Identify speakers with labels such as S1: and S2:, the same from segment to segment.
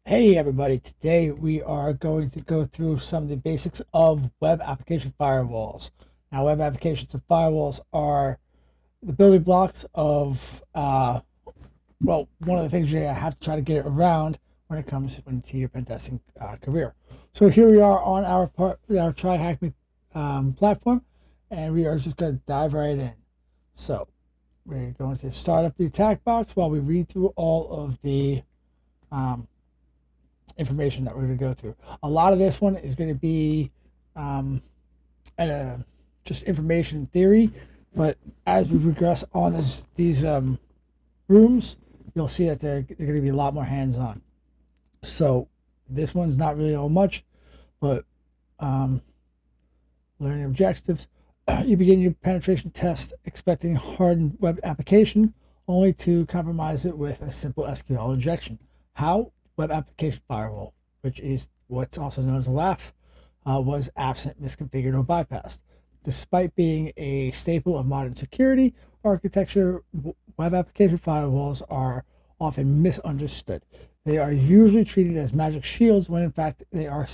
S1: Hey everybody, today we are going to go through some of the basics of web application firewalls. Now, web applications and firewalls are the building blocks of, one of the things you have to try to get around when it comes into your pen testing career. So here we are on our TryHack platform, and we are just going to dive right in. So we're going to start up the attack box while we read through all of the um, information that we're going to go through. A lot of this one is going to be um, at a, just information in theory, but as we progress on these rooms, you'll see that they're going to be a lot more hands-on. So this one's not really all much, but um, learning objectives. You begin your penetration test expecting hardened web application, only to compromise it with a simple SQL injection. How? Web application firewall, which is what's also known as a WAF, was absent, misconfigured, or bypassed. Despite being a staple of modern security architecture, web application firewalls are often misunderstood. They are usually treated as magic shields when in fact they are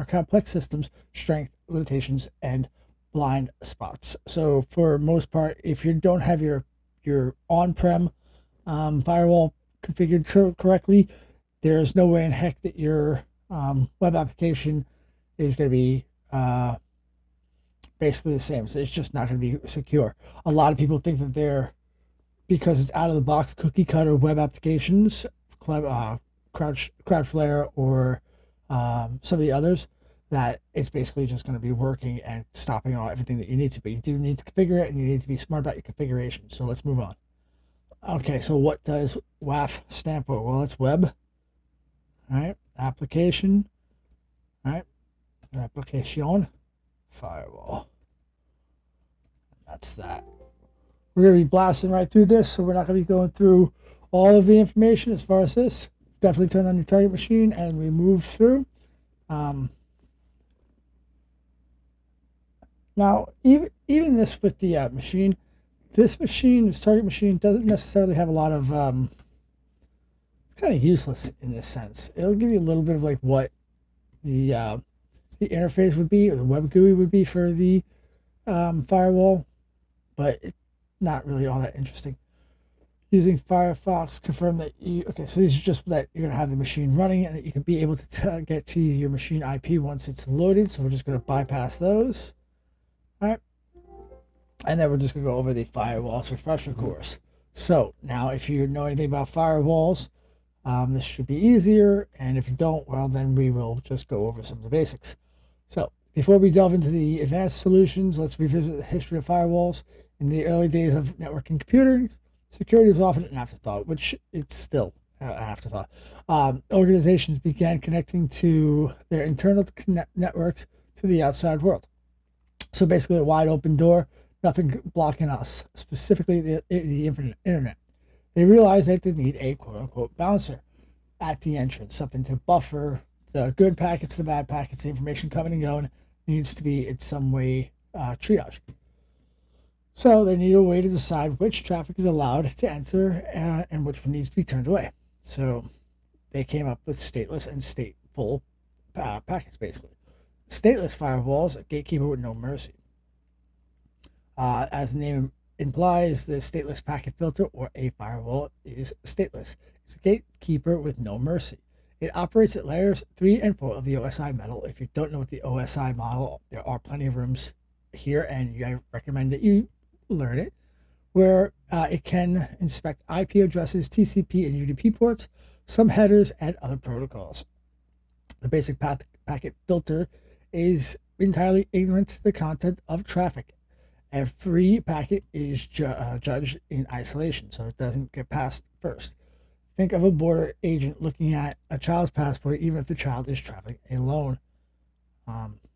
S1: complex systems, strength, limitations, and blind spots. So for most part, if you don't have your on-prem firewall configured correctly, there's no way in heck that your web application is going to be basically the same. So it's just not going to be secure. A lot of people think that they're, because it's out of the box cookie cutter web applications, Cloudflare or some of the others, that it's basically just going to be working and stopping all everything that you need to. But you do need to configure it, and you need to be smart about your configuration. So let's move on. Okay, so what does WAF stand for? Well, it's web. All right, application. All right, application firewall. That's that. We're going to be blasting right through this, so we're not going to be going through all of the information as far as this. Definitely turn on your target machine and we move through. Now, even this with the machine, this target machine, doesn't necessarily have a lot of. It's kind of useless in this sense. It'll give you a little bit of like what the interface would be, or the web GUI would be for the firewall, but it's not really all that interesting. Using Firefox, confirm that okay, so these are just that you're going to have the machine running and that you can be able to get to your machine IP once it's loaded. So we're just going to bypass those. All right. And then we're just going to go over the firewalls refresher course. So now if you know anything about firewalls, this should be easier. And if you don't, well, then we will just go over some of the basics. So before we delve into the advanced solutions, let's revisit the history of firewalls. In the early days of networking computers, security was often an afterthought, which it's still an afterthought. Organizations began connecting to their internal networks to the outside world. So basically a wide open door, nothing blocking us, specifically the internet. They realized that they need a quote-unquote bouncer at the entrance, something to buffer the good packets, the bad packets, the information coming and going needs to be in some way triage. So they need a way to decide which traffic is allowed to enter and which one needs to be turned away. So they came up with stateless and stateful packets, basically. Stateless firewalls, a gatekeeper with no mercy. As the name implies, the stateless packet filter, or a firewall, is stateless. It's a gatekeeper with no mercy. It operates at layers 3 and 4 of the OSI model. If you don't know what the OSI model, there are plenty of rooms here, and I recommend that you learn it, where it can inspect IP addresses, TCP and UDP ports, some headers, and other protocols. The basic packet filter is entirely ignorant to the content of traffic. Every packet is judged in isolation, so it doesn't get passed first. Think of a border agent looking at a child's passport, even if the child is traveling alone,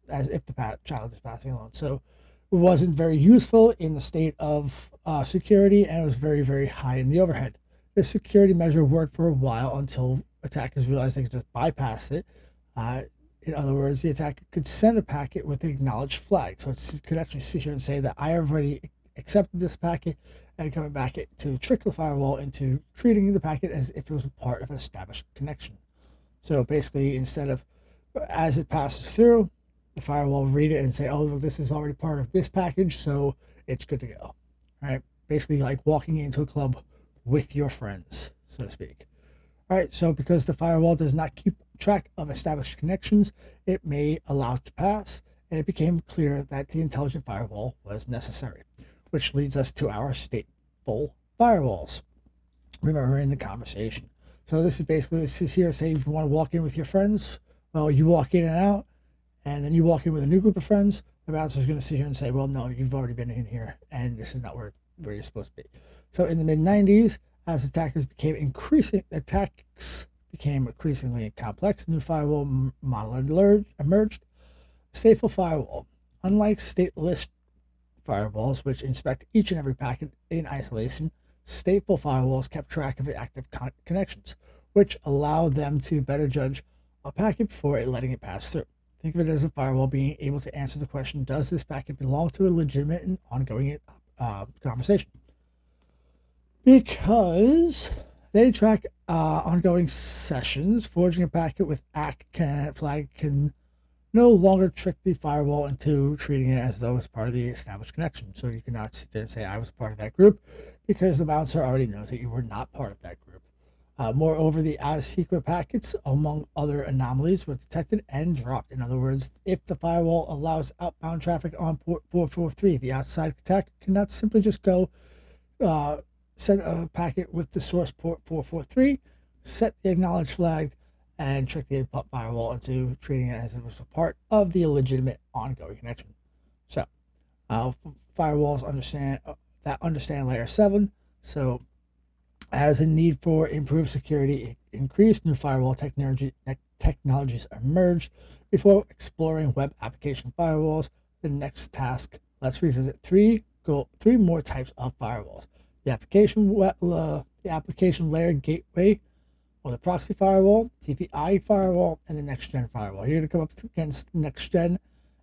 S1: as if the child is passing alone. So it wasn't very useful in the state of security, and it was very, very high in the overhead. This security measure worked for a while until attackers realized they could just bypass it. In other words, the attacker could send a packet with an acknowledged flag. So it could actually sit here and say that I have already accepted this packet, and coming back to trick the firewall into treating the packet as if it was a part of an established connection. So basically, instead of as it passes through, the firewall will read it and say, oh, well, this is already part of this package, so it's good to go. Right? Basically, like walking into a club with your friends, so to speak. All right, so because the firewall does not keep track of established connections, it may allow it to pass, and it became clear that the intelligent firewall was necessary, which leads us to our stateful firewalls. Remember in the conversation. So this is basically, this is here, say if you want to walk in with your friends, well, you walk in and out, and then you walk in with a new group of friends, the bouncer is going to sit here and say, well, no, you've already been in here, and this is not where you're supposed to be. So in the mid 90s, as attacks became increasingly complex, a new firewall model emerged. Stateful firewall. Unlike stateless firewalls, which inspect each and every packet in isolation, stateful firewalls kept track of active connections, which allowed them to better judge a packet before letting it pass through. Think of it as a firewall being able to answer the question, does this packet belong to a legitimate and ongoing conversation? Because they track ongoing sessions, forging a packet with flag can no longer trick the firewall into treating it as though it's part of the established connection. So you cannot sit there and say, I was part of that group, because the bouncer already knows that you were not part of that group. Moreover, the out-of-sequence packets, among other anomalies, were detected and dropped. In other words, if the firewall allows outbound traffic on port 443, the outside attacker cannot simply just go send a packet with the source port 443, set the acknowledge flag, and trick the input firewall into treating it as it was a part of the legitimate ongoing connection. So, firewalls understand layer 7. So, as the need for improved security increased, new firewall technologies emerged. Before exploring web application firewalls, the next task, let's revisit three more types of firewalls: the application layer gateway, or the proxy firewall, TPI firewall, and the next gen firewall. You're going to come up against next gen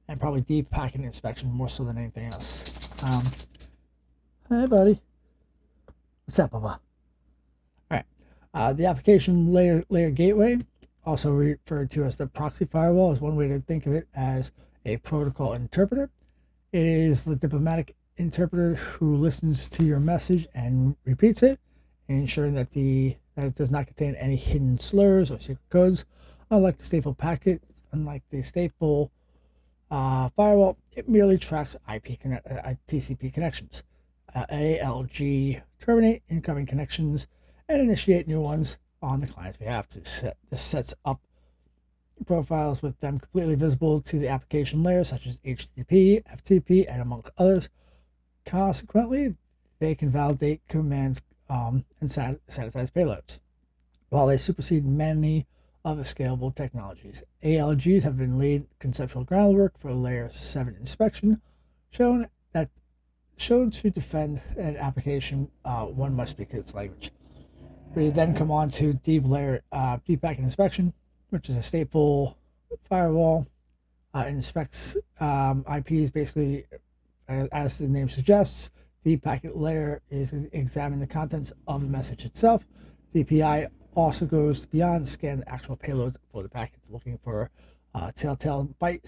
S1: and probably deep packet inspection more so than anything else. Hey, buddy. What's up, Baba? All right. The application layer gateway, also referred to as the proxy firewall, is one way to think of it as a protocol interpreter. It is the diplomatic interpreter who listens to your message and repeats it, ensuring that it does not contain any hidden slurs or secret codes. Unlike the stateful firewall, it merely tracks TCP connections. ALG terminate incoming connections and initiate new ones on the client's behalf. This sets up profiles with them completely visible to the application layer, such as HTTP, FTP, and among others. Consequently, they can validate commands and sanitize payloads. While they supersede many of the scalable technologies, ALGs have been laid conceptual groundwork for layer 7 inspection, shown to defend an application, one must speak its language. We then come on to deep packet inspection, which is a stateful firewall. Inspects IPs basically, as the name suggests. The packet layer is examine the contents of the message itself. DPI also goes beyond scan the actual payloads for the packets, looking for telltale byte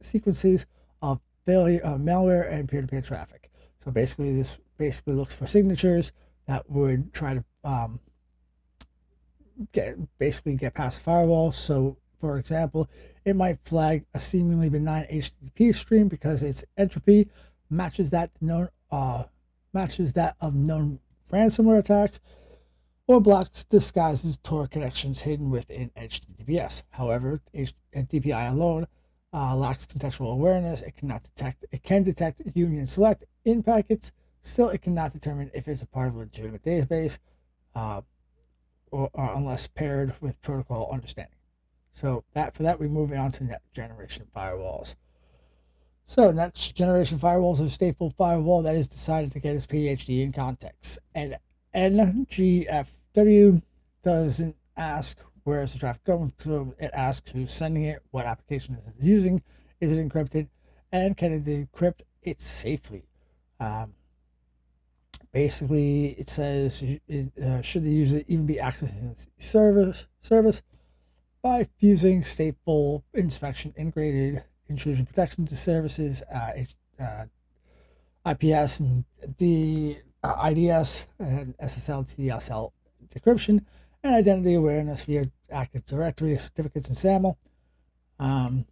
S1: sequences of malware and peer-to-peer traffic. So basically, this looks for signatures that would try to get past the firewall. So, for example, it might flag a seemingly benign HTTP stream because its entropy matches that of known ransomware attacks, or blocks disguises Tor connections hidden within HTTPS. However, DPI alone lacks contextual awareness. It can detect union select in packets. Still, it cannot determine if it's a part of a legitimate database, or unless paired with protocol understanding. So for that, we're moving on to next generation firewalls. So next generation firewalls are a stateful firewall that is decided to get its PhD in context. And NGFW doesn't ask where is the traffic going to. It asks who's sending it, what application is it using, is it encrypted, and can it decrypt it safely. Basically, it says should the user even be accessing the service. by fusing stateful inspection, integrated intrusion protection to services, IPS and the IDS and SSL TSL decryption, and identity awareness via Active Directory certificates and SAML. And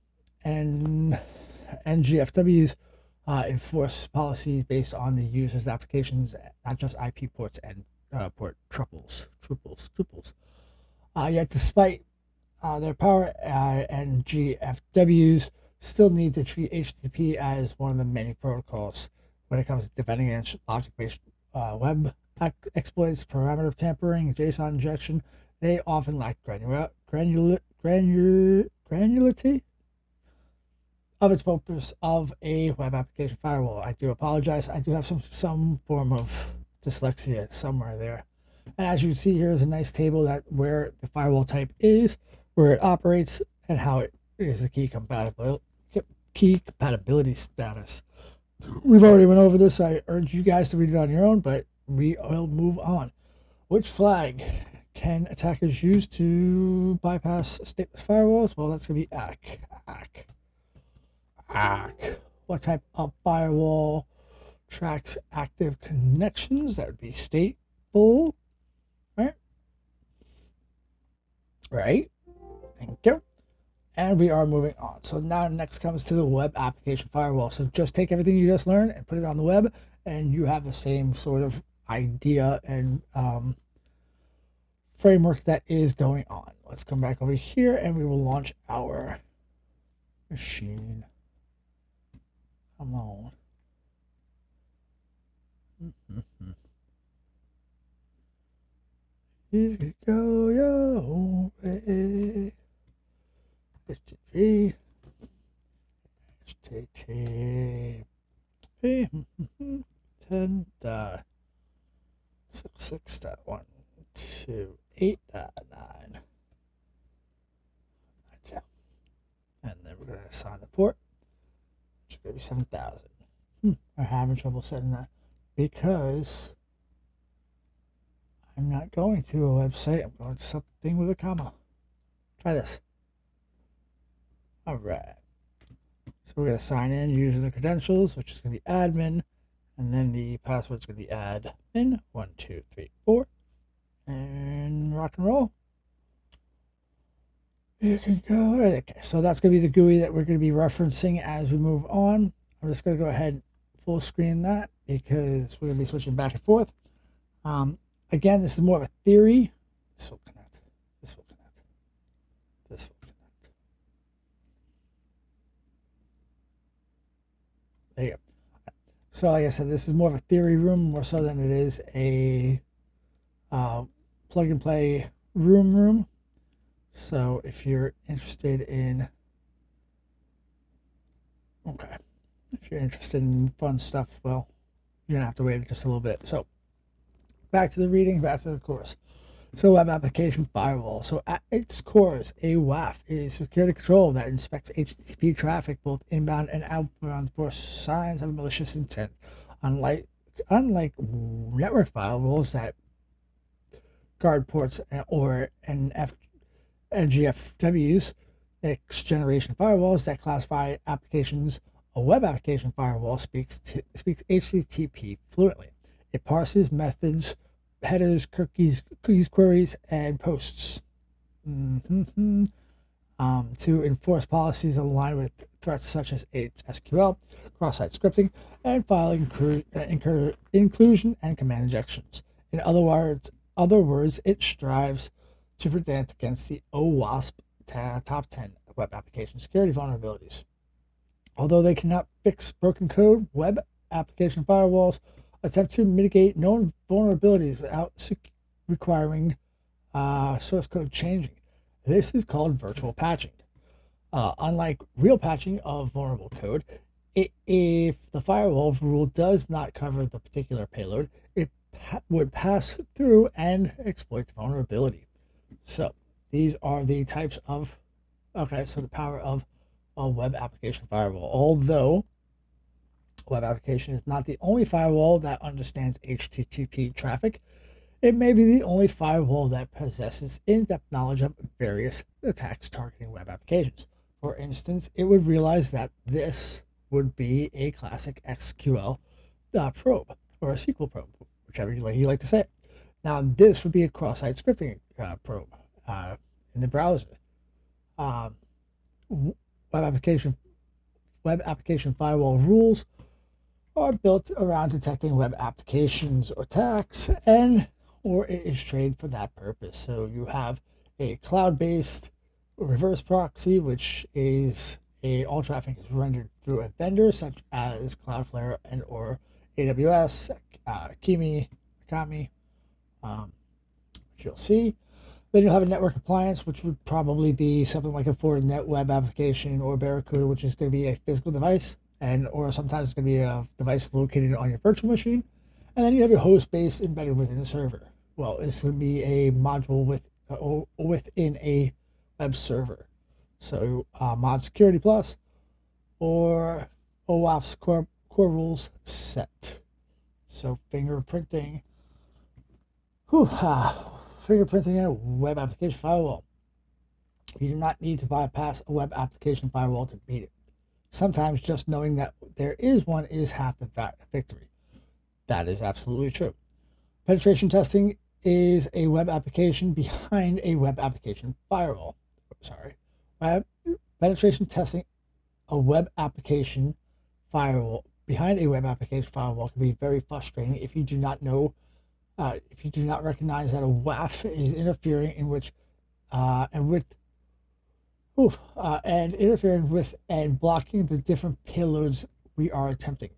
S1: NGFWs enforce policies based on the user's applications, not just IP ports and port triples. Yet, despite their power, NGFWs still need to treat HTTP as one of the many protocols when it comes to defending against logic-based web exploits, parameter tampering, JSON injection. They often lack granularity of its purpose of a web application firewall. I do apologize. I do have some form of dyslexia somewhere there. And as you can see, here is a nice table that where the firewall type is, where it operates, and how it is the key compatibility status. We've already went over this, so I urge you guys to read it on your own, but we will move on. Which flag can attackers use to bypass stateless firewalls? Well, that's going to be ACK. What type of firewall tracks active connections? That would be stateful, right? Thank you. And we are moving on. So now next comes to the web application firewall. So just take everything you just learned and put it on the web, and you have the same sort of idea and framework that is going on. Let's come back over here, and we will launch our machine. Come on. You could go your way. HTTP. HTTP. 10.66.128.9. And then we're going to assign the port, which is going to be 7,000. I'm having trouble setting that because I'm not going to a website. I'm going to something with a comma. Try this. All right. So we're going to sign in using the credentials, which is going to be admin, and then the password is going to be admin 1234, and rock and roll. You can go. Okay, so that's going to be the GUI that we're going to be referencing as we move on. I'm just going to go ahead and full screen that because we're going to be switching back and forth. Again, this is more of a theory. This will connect. This will connect. This will connect. There you go. So like I said, this is more of a theory room more so than it is a plug and play room. So if you're interested in, if you're interested in fun stuff, well, you're gonna have to wait just a little bit. So back to the reading, back to the course. So web application firewall. So at its core, a WAF is security control that inspects HTTP traffic both inbound and outbound for signs of malicious intent. Unlike network firewalls that guard ports or NGFWs, next generation firewalls that classify applications, a web application firewall speaks HTTP fluently. It parses methods, headers, cookies, queries, and posts to enforce policies aligned with threats such as SQL, cross-site scripting, and file inclusion and command injections. In other words, it strives to protect against the OWASP top 10 web application security vulnerabilities. Although they cannot fix broken code, web application firewalls attempt to mitigate known vulnerabilities without requiring source code changing. This is called virtual patching. Unlike real patching of vulnerable code, if the firewall rule does not cover the particular payload, it would pass through and exploit the vulnerability. So these are the types of, so the power of a web application firewall. Although web application is not the only firewall that understands HTTP traffic, It may be the only firewall that possesses in-depth knowledge of various attacks targeting web applications. For instance, it would realize that this would be a classic SQL probe or a SQL probe, whichever you like to say it. Now, this would be a cross-site scripting probe in the browser. Um, web application web application firewall rules are built around detecting web applications or attacks, and or it is trained for that purpose. So you have a cloud-based reverse proxy, which is all traffic is rendered through a vendor such as Cloudflare and or AWS, Akami, which you'll see. Then you'll have a network appliance, which would probably be something like a Fortinet web application or Barracuda, which is going to be a physical device, and or sometimes it's going to be a device located on your virtual machine. And then you have your host base embedded within the server. Well, this would be a module within a web server. So Mod Security Plus or OAuth's core rules set. So fingerprinting. Fingerprinting in a web application firewall. You do not need to bypass a web application firewall to beat it. Sometimes just knowing that there is one is half the victory. That is absolutely true. Penetration testing is a web application behind a web application firewall. Penetration testing a web application firewall behind a web application firewall can be very frustrating if you do not know if you do not recognize that a WAF is interfering interfering with and blocking the different payloads we are attempting.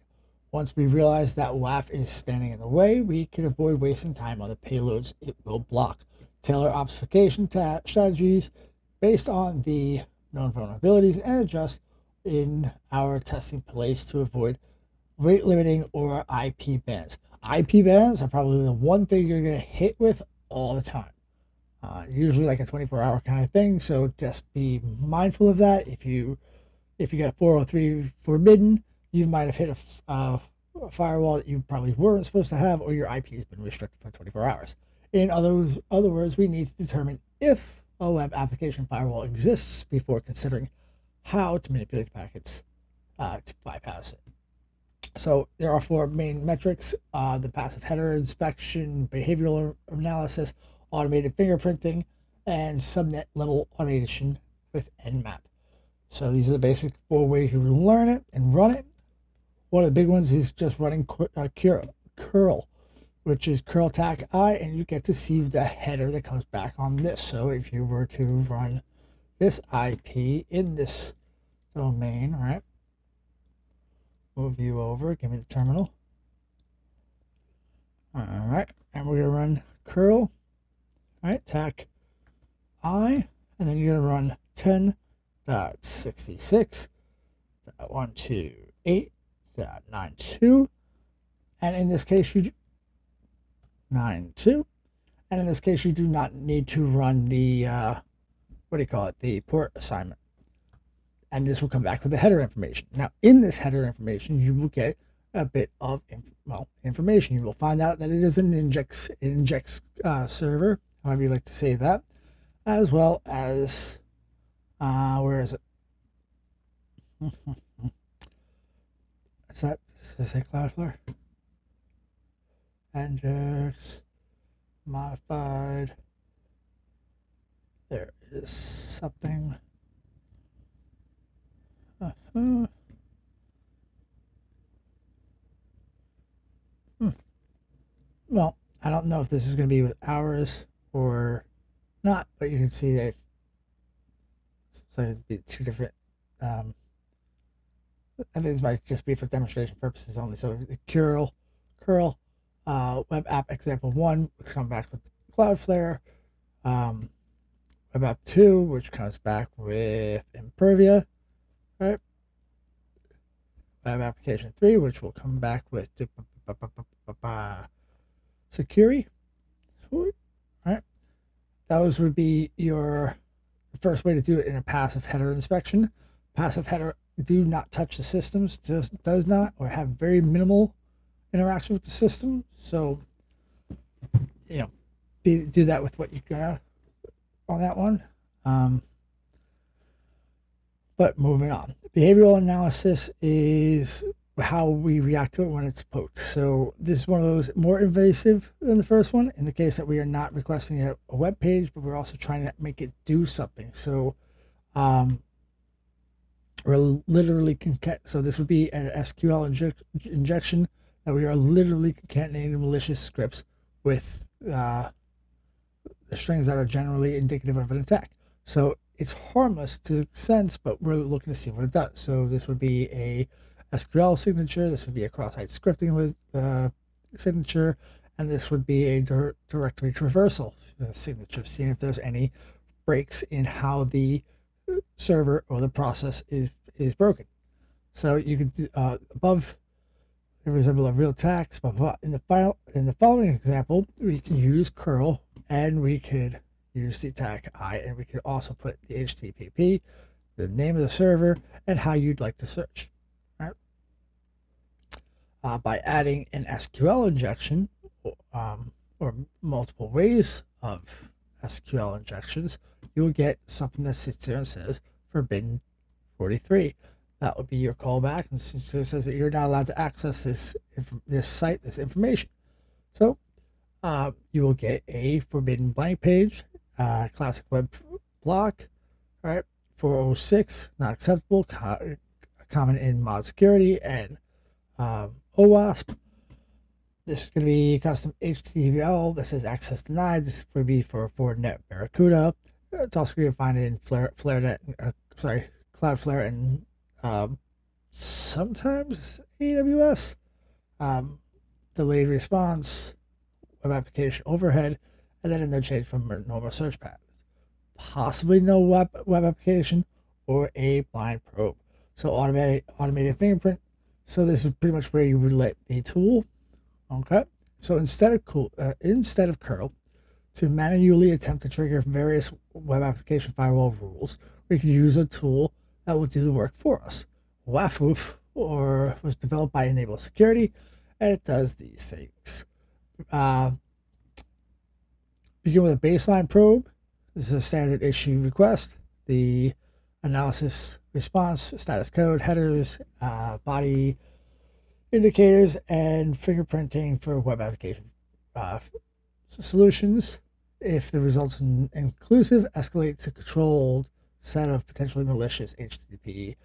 S1: Once we realize that WAF is standing in the way, we can avoid wasting time on the payloads it will block. Tailor obfuscation strategies based on the known vulnerabilities and adjust in our testing place to avoid rate limiting or IP bans. IP bans are probably the one thing you're going to hit with all the time. Usually like a 24-hour kind of thing, so just be mindful of that. If you got a 403 forbidden, you might have hit a firewall that you probably weren't supposed to have, or your IP has been restricted for 24 hours. In other words, we need to determine if a web application firewall exists before considering how to manipulate the packets to bypass it. So there are 4 main metrics: the passive header inspection, behavioral analysis, automated fingerprinting, and subnet level automation with nmap. So these are the basic 4 ways you learn it and run it. One of the big ones is just running curl, which is curl tac I, and you get to see the header that comes back on this. So if you were to run this IP in this domain, right? Move you over, give me the terminal. Alright, and we're going to run curl, right, tac I, and then you're going to run 10.66.128.92, and in this case you 92, and in this case you do not need to run the the port assignment. And this will come back with the header information. Now, in this header information, you will get a bit of information. You will find out that it is an inject server, however you like to say that, as well as where is it? Does it say Cloudflare? Inject modified. There is something. Well, I don't know if this is going to be with hours or not, but you can see that so it'd be 2 different. I think this might just be for demonstration purposes only. So the curl web app example 1, which comes back with Cloudflare. Web app 2, which comes back with Impervia, right? Web application 3, which will come back with Security, right? Those would be the first way to do it in a passive header inspection. Passive header do not touch the systems, does not or have very minimal interaction with the system. So you know, do that with what you're gonna on that one. But moving on, behavioral analysis is how we react to it when it's poked. So this is one of those more invasive than the first one, in the case that we are not requesting a web page, but we're also trying to make it do something. So we're literally so this would be an SQL injection that we are literally concatenating malicious scripts with the strings that are generally indicative of an attack. So it's harmless to sense, but we're looking to see what it does. So this would be a SQL signature, this would be a cross-site scripting signature, and this would be a directory traversal signature, seeing if there's any breaks in how the server or the process is broken. So you could above they resemble a real attack. In the following example, we can use curl and we could use the attack I, and we could also put the HTTP, the name of the server, and how you'd like to search. Right? By adding an SQL injection or multiple ways of SQL injections, you will get something that sits there and says forbidden 43. That would be your callback, and since it says that you're not allowed to access this site, this information. So you will get a forbidden blank page, classic web block, right? 406, not acceptable, common in mod security, and OWASP. This is going to be custom HTML. This is access denied. This would be for Fortinet Barracuda. It's also going to find it in Cloudflare and sometimes AWS. Delayed response, web application overhead, and then a no change from normal search patterns. Possibly no web application or a blind probe. So automated fingerprint. So this is pretty much where you would let the tool. Okay. So instead of curl, to manually attempt to trigger various web application firewall rules, we can use a tool that will do the work for us. WAF was developed by Enable Security, and it does these things. Begin with a baseline probe. This is a standard issue request. The analysis response, status code, headers, body indicators, and fingerprinting for web application solutions. If the results inclusive, escalate to controlled set of potentially malicious HTTP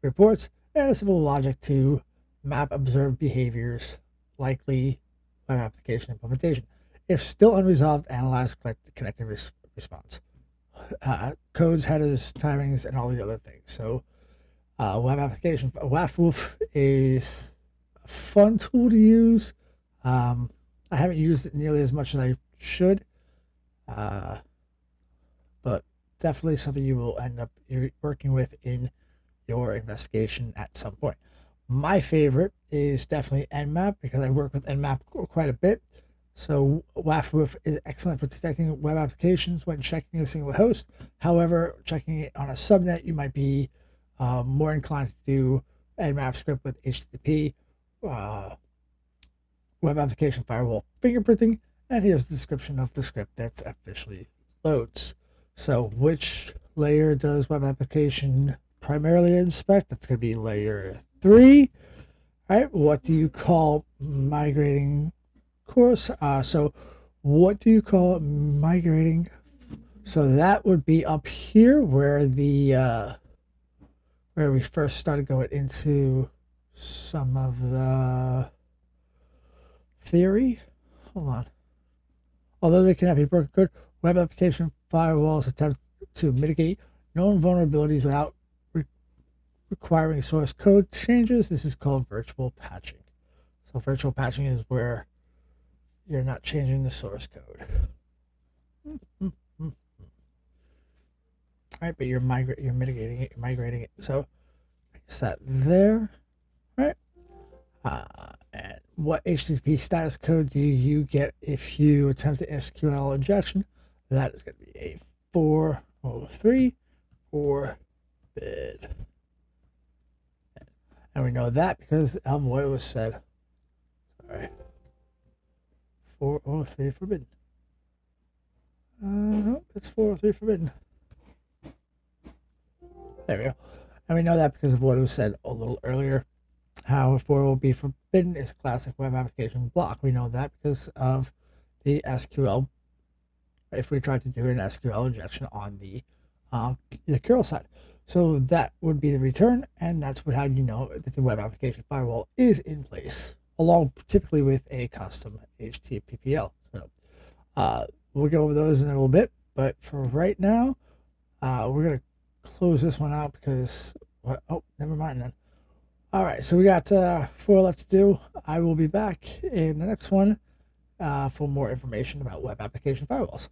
S1: reports, and a simple logic to map observed behaviors, likely web application implementation. If still unresolved, analyze connected response. Codes, headers, timings, and all the other things. So web application, WAF is a fun tool to use. I haven't used it nearly as much as I should, but definitely something you will end up working with in your investigation at some point. My favorite is definitely nmap because I work with nmap quite a bit. So WAF is excellent for detecting web applications when checking a single host. However, checking it on a subnet, you might be more inclined to do nmap script with HTTP, web application firewall fingerprinting, and here's the description of the script that officially loads. So which layer does web application primarily inspect? That's going to be layer 3. All right, what do you call migrating course? So what do you call migrating? So that would be up here where the where we first started going into some of the theory. Hold on. Although they can have a broken code, web application firewalls attempt to mitigate known vulnerabilities without requiring source code changes. This is called virtual patching. So virtual patching is where you're not changing the source code. All right, but you're mitigating it, you're migrating it. So is that there, right? And what HTTP status code do you get if you attempt an SQL injection? That is going to be a 403 forbid. And we know that because what was said. Sorry. 403 forbidden. No, it's 403 forbidden. There we go. And we know that because of what was said a little earlier. How 4 will be forbidden is a classic web application block. We know that because of the SQL. If we try to do an SQL injection on the curl side, so that would be the return, and that's how you know that the web application firewall is in place, along typically with a custom HTTPL. So we'll go over those in a little bit, but for right now, we're gonna close this one out because what? Oh, never mind then. All right, so we got 4 left to do. I will be back in the next one for more information about web application firewalls.